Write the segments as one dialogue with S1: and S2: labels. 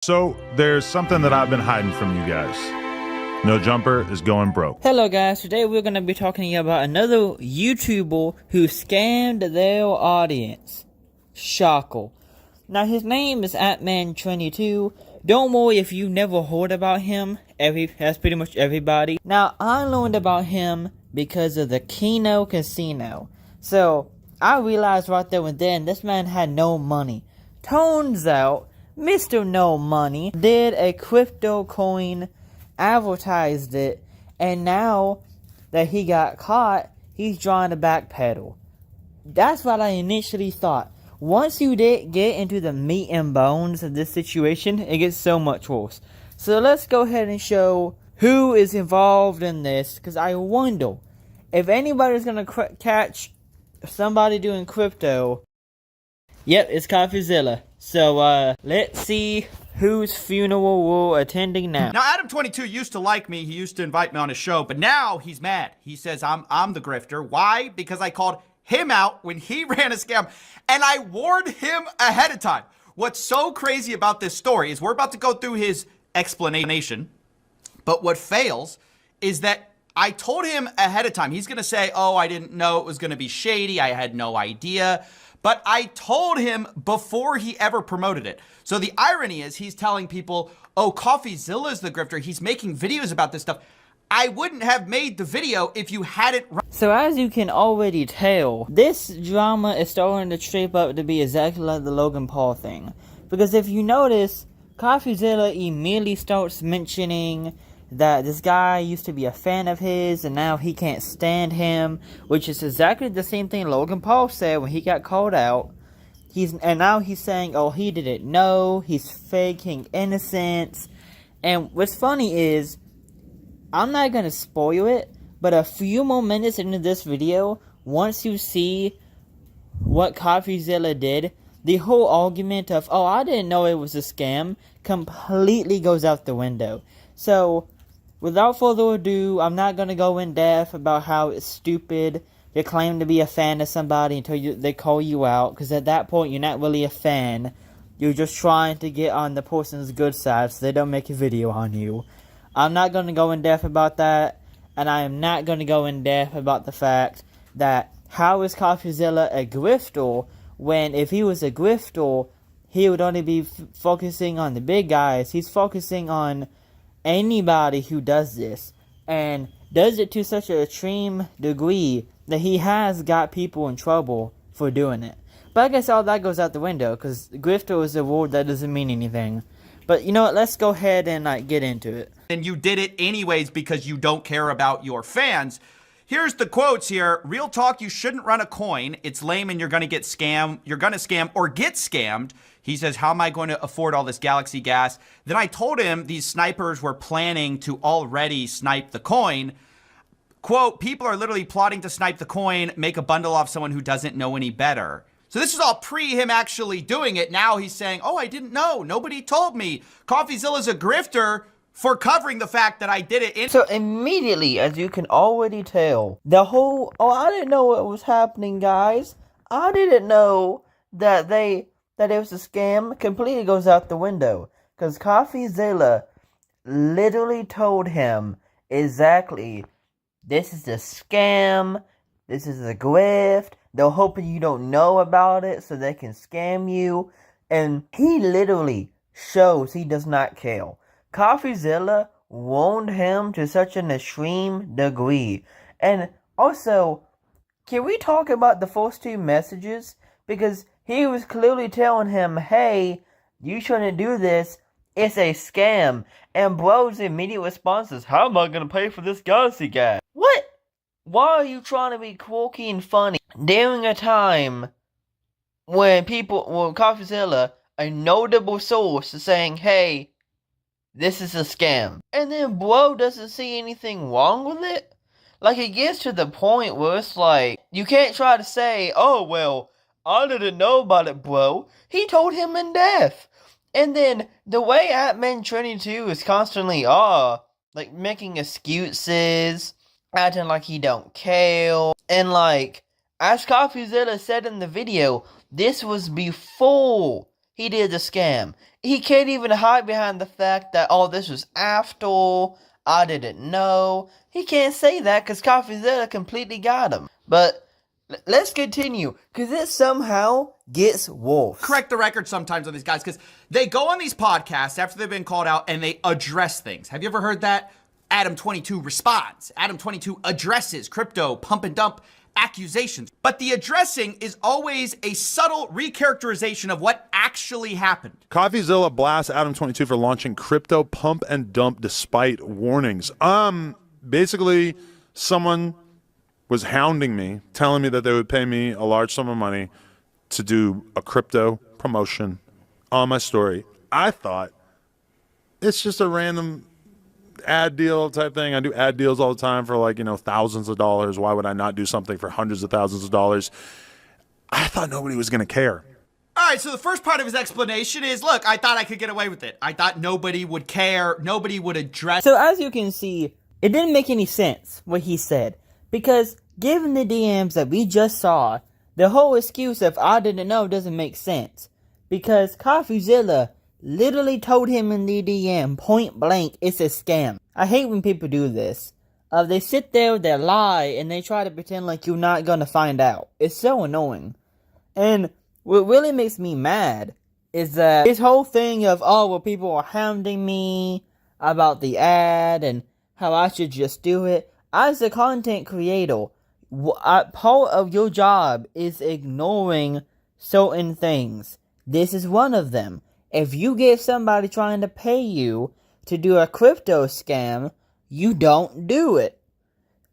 S1: So, there's something that I've been hiding from you guys. No Jumper is going broke.
S2: Hello guys, today we're going to be talking about another YouTuber who scammed their audience. Shockle. Now his name is Actman 22. Don't worry if you never heard about him. That's pretty much everybody. Now I learned about him because of the Keno Casino. So I realized right there and then this man had no money. Turns out Mr. No Money did a crypto coin, advertised it, and now that he got caught, he's trying to backpedal. That's what I initially thought. Once you did get into the meat and bones of this situation, it gets so much worse. So let's go ahead and show who is involved in this, because I wonder if anybody's going to catch somebody doing crypto. Yep, it's CoffeeZilla. So, let's see whose funeral we're attending now.
S3: Now, Adam22 used to like me. He used to invite me on his show, but now he's mad. He says I'm the grifter. Why? Because I called him out when he ran a scam, and I warned him ahead of time. What's so crazy about this story is we're about to go through his explanation, but what fails is that I told him ahead of time. He's going to say, oh, I didn't know it was going to be shady. I had no idea. But I told him before he ever promoted it. So the irony is he's telling people, oh, CoffeeZilla's the grifter. He's making videos about this stuff. I wouldn't have made the video if you hadn't.
S2: So as you can already tell, this drama is starting to shape up to be exactly like the Logan Paul thing. Because if you notice, CoffeeZilla immediately starts mentioning that this guy used to be a fan of his and now he can't stand him, which is exactly the same thing Logan Paul said when he got called out. And now he's saying, oh, he didn't know, he's faking innocence. And what's funny is, I'm not gonna spoil it, but a few more minutes into this video, once you see what CoffeeZilla did, the whole argument of, oh, I didn't know it was a scam, completely goes out the window. So, without further ado, I'm not going to go in depth about how it's stupid to claim to be a fan of somebody until they call you out, because at that point you're not really a fan. You're just trying to get on the person's good side so they don't make a video on you. I'm not going to go in depth about that, and I am not going to go in depth about the fact that how is CoffeeZilla a grifter when if he was a grifter, he would only be focusing on the big guys. He's focusing on anybody who does this, and does it to such an extreme degree that he has got people in trouble for doing it. But I guess all that goes out the window, because grifter is a word that doesn't mean anything. But you know what, let's go ahead and get into it.
S3: And you did it anyways because you don't care about your fans. Here's the quotes here. Real talk, you shouldn't run a coin. It's lame and you're going to get scammed. You're going to scam or get scammed. He says, how am I going to afford all this Galaxy gas? Then I told him these snipers were planning to already snipe the coin. Quote, people are literally plotting to snipe the coin, make a bundle off someone who doesn't know any better. So this is all pre him actually doing it. Now he's saying, oh, I didn't know. Nobody told me. CoffeeZilla's a grifter for covering the fact that I did it.
S2: So immediately, as you can already tell, the whole, oh, I didn't know what was happening, guys. I didn't know that it was a scam, completely goes out the window. Because CoffeeZilla literally told him exactly, this is a scam, this is a grift, they're hoping you don't know about it so they can scam you. And he literally shows he does not care. CoffeeZilla warned him to such an extreme degree. And also, can we talk about the first two messages? Because he was clearly telling him, hey, you shouldn't do this, it's a scam. And bro's immediate response is, how am I going to pay for this Galaxy gas? What? Why are you trying to be quirky and funny during a time when CoffeeZilla, a notable source, is saying, hey, this is a scam. And then bro doesn't see anything wrong with it? Like, it gets to the point where it's like, you can't try to say, oh, well, I didn't know about it, bro. He told him in depth. And then, the way Actman 22 is constantly, like, making excuses, acting like he don't care, and like, as CoffeeZilla said in the video, this was before he did the scam. He can't even hide behind the fact that, oh, this was after, I didn't know. He can't say that because CoffeeZilla completely got him. But let's continue, because it somehow gets worse.
S3: Correct the record sometimes on these guys, because they go on these podcasts after they've been called out and they address things. Have you ever heard that? Adam22 responds. Adam22 addresses crypto pump and dump accusations. But the addressing is always a subtle recharacterization of what actually happened.
S1: CoffeeZilla blasts Adam22 for launching crypto pump and dump despite warnings. Basically, someone was hounding me, telling me that they would pay me a large sum of money to do a crypto promotion on my story. I thought it's just a random ad deal type thing. I do ad deals all the time for thousands of dollars. Why would I not do something for hundreds of thousands of dollars? I thought nobody was going to care.
S3: All right, so the first part of his explanation is, look, I thought I could get away with it. I thought nobody would care. Nobody would address.
S2: So as you can see, it didn't make any sense what he said. Because given the DMs that we just saw, the whole excuse of I didn't know doesn't make sense. Because CoffeeZilla literally told him in the DM, point blank, it's a scam. I hate when people do this. They sit there, they lie, and they try to pretend like you're not gonna find out. It's so annoying. And what really makes me mad is that this whole thing of, oh, well, people are hounding me about the ad and how I should just do it. As a content creator, part of your job is ignoring certain things. This is one of them. If you get somebody trying to pay you to do a crypto scam, you don't do it.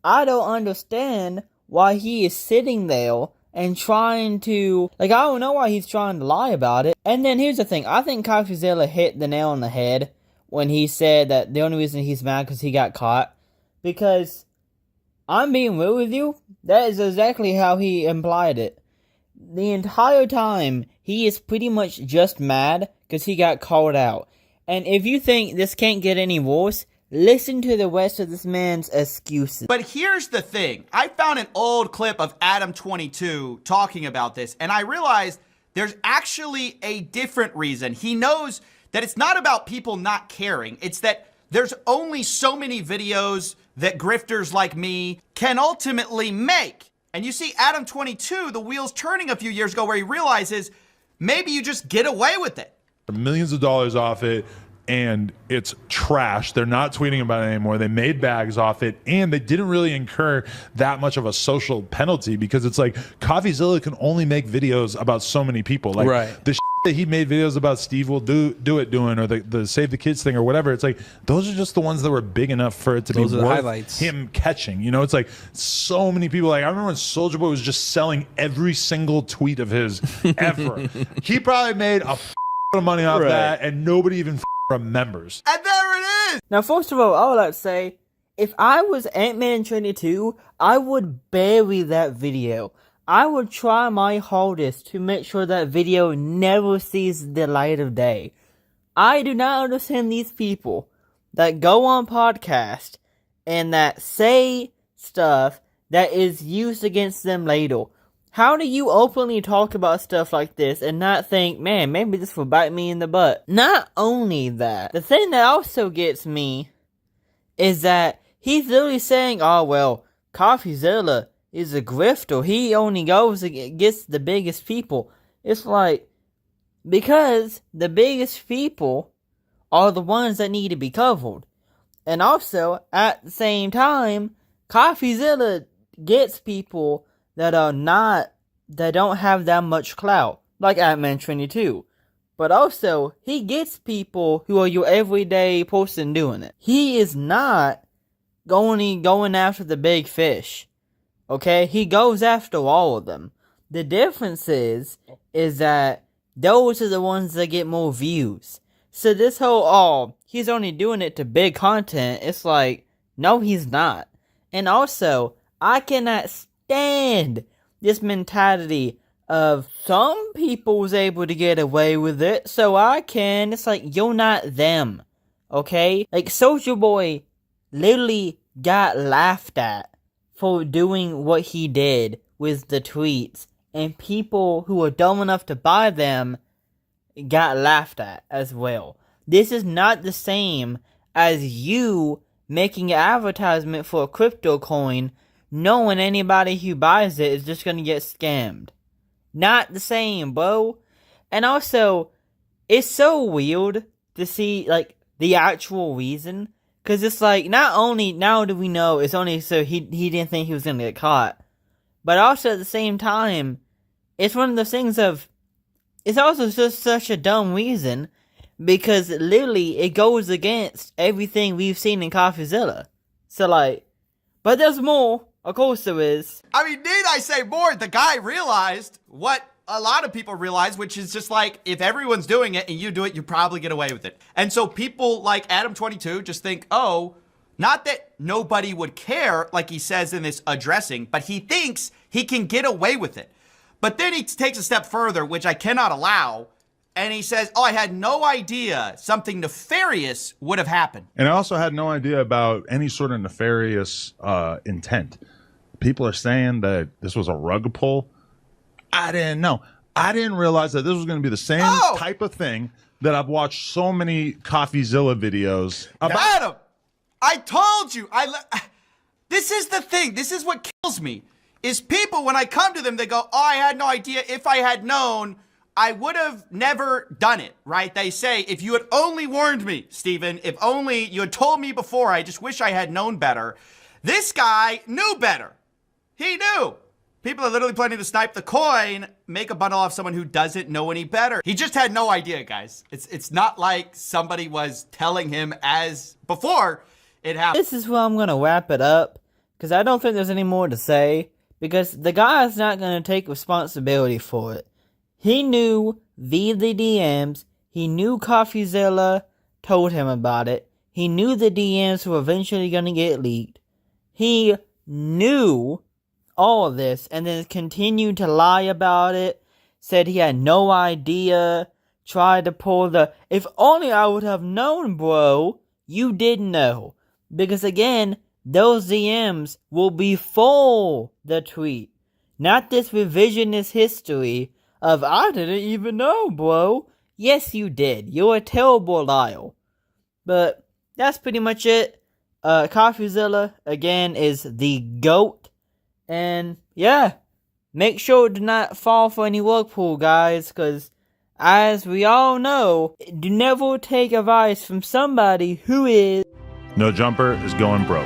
S2: I don't understand why he is sitting there and trying to, I don't know why he's trying to lie about it. And then here's the thing, I think CoffeeZilla hit the nail on the head when he said that the only reason he's mad because he got caught. Because, I'm being real with you, that is exactly how he implied it. The entire time, he is pretty much just mad because he got called out. And if you think this can't get any worse, listen to the rest of this man's excuses.
S3: But here's the thing. I found an old clip of Adam22 talking about this, and I realized there's actually a different reason. He knows that it's not about people not caring. It's that there's only so many videos that grifters like me can ultimately make. And you see Adam22, the wheels turning a few years ago, where he realizes maybe you just get away with it.
S1: Millions of dollars off it, and it's trash. They're not tweeting about it anymore. They made bags off it, and they didn't really incur that much of a social penalty because it's like CoffeeZilla can only make videos about so many people. Like
S4: right.
S1: The that he made videos about Steve will do it doing, or the Save the Kids thing or whatever. It's like those are just the ones that were big enough for it to
S4: those
S1: be
S4: are
S1: worth
S4: highlights.
S1: Him catching. You know, it's like so many people. Like I remember when Soulja Boy was just selling every single tweet of his ever. He probably made a of money off that, and nobody even remembers.
S3: And there it is!
S2: Now, first of all, I would like to say, if I was Ant-Man 22, I would bury that video. I would try my hardest to make sure that video never sees the light of day. I do not understand these people that go on podcast and that say stuff that is used against them later. How do you openly talk about stuff like this and not think, man, maybe this will bite me in the butt? Not only that, the thing that also gets me is that he's literally saying, oh, well, CoffeeZilla is a grifter. He only goes and gets the biggest people. It's like, because the biggest people are the ones that need to be covered. And also, at the same time, CoffeeZilla gets people that don't have that much clout, like Actman 22. But also, he gets people who are your everyday person doing it. He is not going after the big fish. Okay? He goes after all of them. The difference is that those are the ones that get more views. So this whole, he's only doing it to big content, it's like, no, he's not. And also, I cannot stand this mentality of some people was able to get away with it, so I can. It's like, you're not them, okay? Like, Soulja Boy literally got laughed at for doing what he did with the tweets, and people who are dumb enough to buy them got laughed at as well. This is not the same as you making an advertisement for a crypto coin knowing anybody who buys it is just gonna get scammed. Not the same, bro. And also, it's so weird to see, like, the actual reason. Because it's like, not only now do we know it's only so he didn't think he was gonna get caught, but also at the same time, it's one of those things of, it's also just such a dumb reason, because literally it goes against everything we've seen in CoffeeZilla. So like, but there's more. Of course there is.
S3: I mean, need I say more? The guy realized what a lot of people realize, which is just like, if everyone's doing it and you do it, you probably get away with it. And so people like Adam22 just think, oh, not that nobody would care, like he says in this addressing, but he thinks he can get away with it. But then he takes a step further, which I cannot allow, and he says, oh, I had no idea something nefarious would have happened.
S1: And I also had no idea about any sort of nefarious intent. People are saying that this was a rug pull. I didn't know. I didn't realize that this was going to be the same type of thing that I've watched so many CoffeeZilla videos about.
S3: Adam, I told you. This is the thing. This is what kills me. Is people, when I come to them, they go, oh, I had no idea. If I had known, I would have never done it, right? They say, if you had only warned me, Steven, if only you had told me before, I just wish I had known better. This guy knew better. He knew. People are literally planning to snipe the coin, make a bundle off someone who doesn't know any better. He just had no idea, guys. It's not like somebody was telling him as before it happened.
S2: This is where I'm gonna wrap it up, because I don't think there's any more to say, because the guy's not gonna take responsibility for it. He knew via the DMs, he knew CoffeeZilla told him about it, he knew the DMs were eventually gonna get leaked, he knew all of this, and then continued to lie about it, said he had no idea, tried to pull the, if only I would have known, bro, you didn't know. Because again, those DMs will be full the tweet. Not this revisionist history of, I didn't even know, bro. Yes, you did. You're a terrible liar. But that's pretty much it. CoffeeZilla, again, is the GOAT. And yeah, make sure to not fall for any rug pull, guys, because as we all know, do never take advice from somebody who is...
S1: No Jumper is going broke.